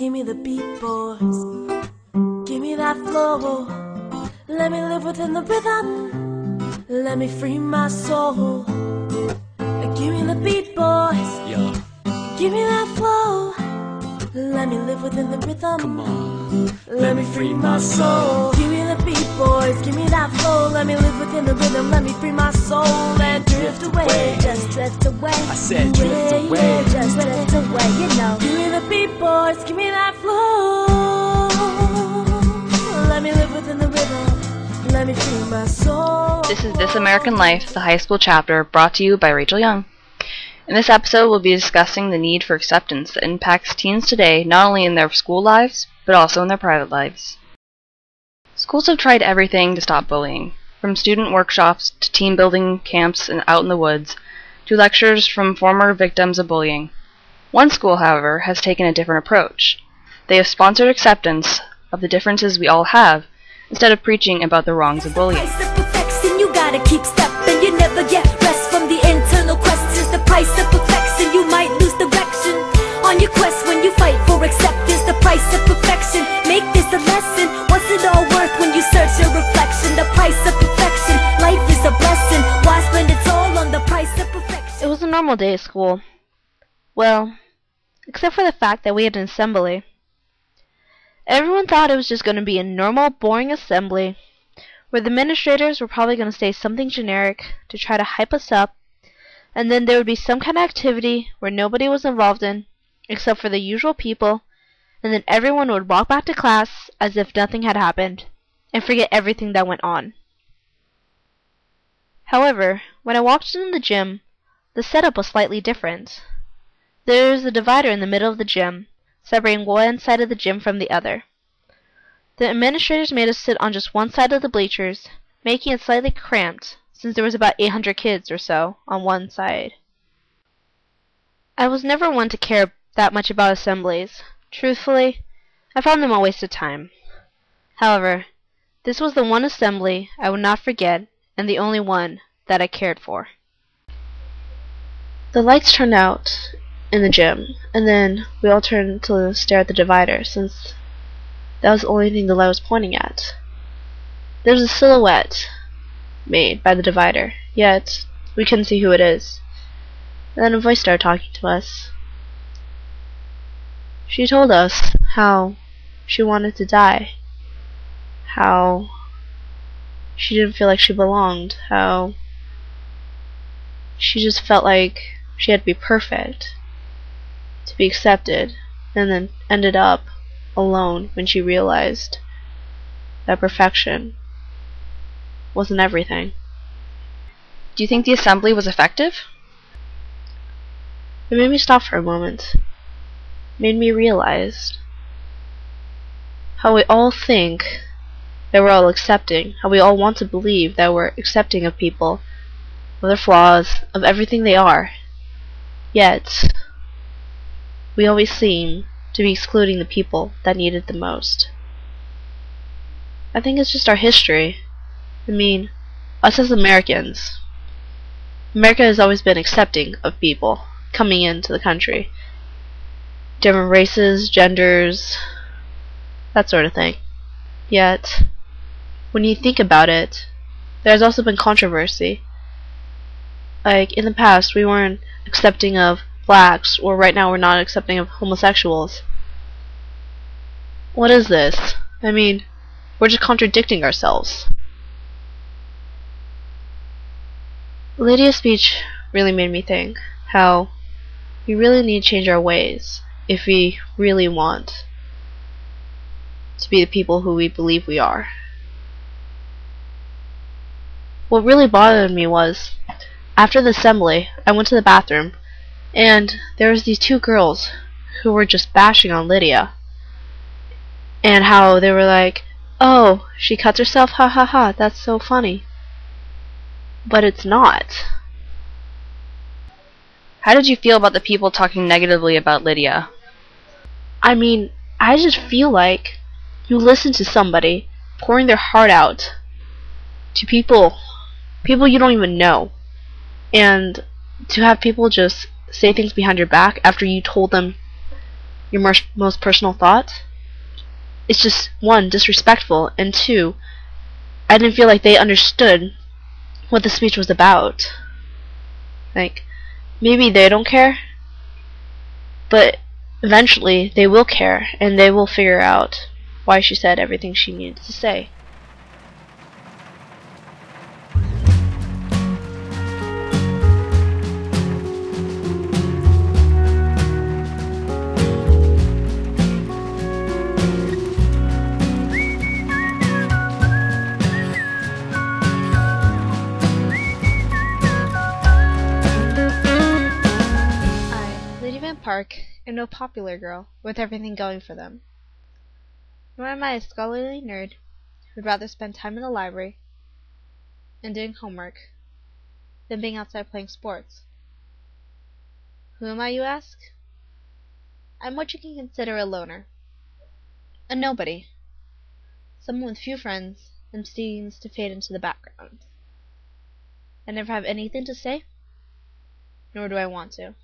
give me the beat, boys. Give me that flow. Let me live within the rhythm. Let me free my soul. Give me the beat, boys. Yeah. Give me that flow. Let me live within the rhythm. Come on. Let me free my soul. Give me the beat, boys. Give me that flow. Let me live within the rhythm. Let me free my soul and drift away. Just drift away. I said drift away. Yeah, just drift away. You know. Give me the beat, boys. Give me that flow. Let me live within the rhythm. Let me free my soul. This is This American Life, the high school chapter, brought to you by Rachel Young. In this episode, we'll be discussing the need for acceptance that impacts teens today, not only in their school lives, but also in their private lives. Schools have tried everything to stop bullying, from student workshops to team building camps and out in the woods, to lectures from former victims of bullying. One school, however, has taken a different approach. They have sponsored acceptance of the differences we all have, instead of preaching about the wrongs of bullying. You gotta keep stepping, you never get rest from the internal questions. The price of perfection, you might lose direction on your quest when you fight for acceptance. The price of perfection, make this a lesson. What's it all worth when you search your reflection? The price of perfection, life is a blessing. Why spend it all on the price of perfection? It was a normal day at school. Well, except for the fact that we had an assembly. Everyone thought it was just going to be a normal, boring assembly, where the administrators were probably going to say something generic to try to hype us up, and then there would be some kind of activity where nobody was involved in, except for the usual people, and then everyone would walk back to class as if nothing had happened, and forget everything that went on. However, when I walked into the gym, the setup was slightly different. There is a divider in the middle of the gym, separating one side of the gym from the other. The administrators made us sit on just one side of the bleachers, making it slightly cramped, since there was about 800 kids or so on one side. I was never one to care that much about assemblies. Truthfully, I found them a waste of time. However, this was the one assembly I would not forget, and the only one that I cared for. The lights turned out in the gym, and then we all turned to stare at the divider, since that was the only thing the light was pointing at. There was a silhouette made by the divider, yet we couldn't see who it is. And then a voice started talking to us. She told us how she wanted to die, how she didn't feel like she belonged, how she just felt like she had to be perfect to be accepted, and then ended up alone when she realized that perfection wasn't everything. Do you think the assembly was effective? It made me stop for a moment. It made me realize how we all think that we're all accepting, how we all want to believe that we're accepting of people, of their flaws, of everything they are. Yet, we always seem to be excluding the people that need it the most. I think it's just our history. I mean, us as Americans. America has always been accepting of people coming into the country. Different races, genders, that sort of thing. Yet, when you think about it, there's also been controversy. Like, in the past, we weren't accepting of blacks, or right now we're not accepting of homosexuals. What is this? I mean, we're just contradicting ourselves. Lydia's speech really made me think how we really need to change our ways if we really want to be the people who we believe we are. What really bothered me was, after the assembly, I went to the bathroom, and there was these two girls who were just bashing on Lydia. And how they were like, oh, she cuts herself, ha ha ha, that's so funny. But it's not. How did you feel about the people talking negatively about Lydia? I mean, I just feel like you listen to somebody pouring their heart out to people you don't even know. And to have people just say things behind your back after you told them your most personal thought. It's just, 1, disrespectful, and 2, I didn't feel like they understood what the speech was about. Like, maybe they don't care, but eventually they will care, and they will figure out why she said everything she needed to say. Park am no popular girl with everything going for them. Nor am I a scholarly nerd who'd rather spend time in the library and doing homework than being outside playing sports. Who am I, you ask? I'm what you can consider a loner. A nobody. Someone with few friends and seems to fade into the background. I never have anything to say, nor do I want to.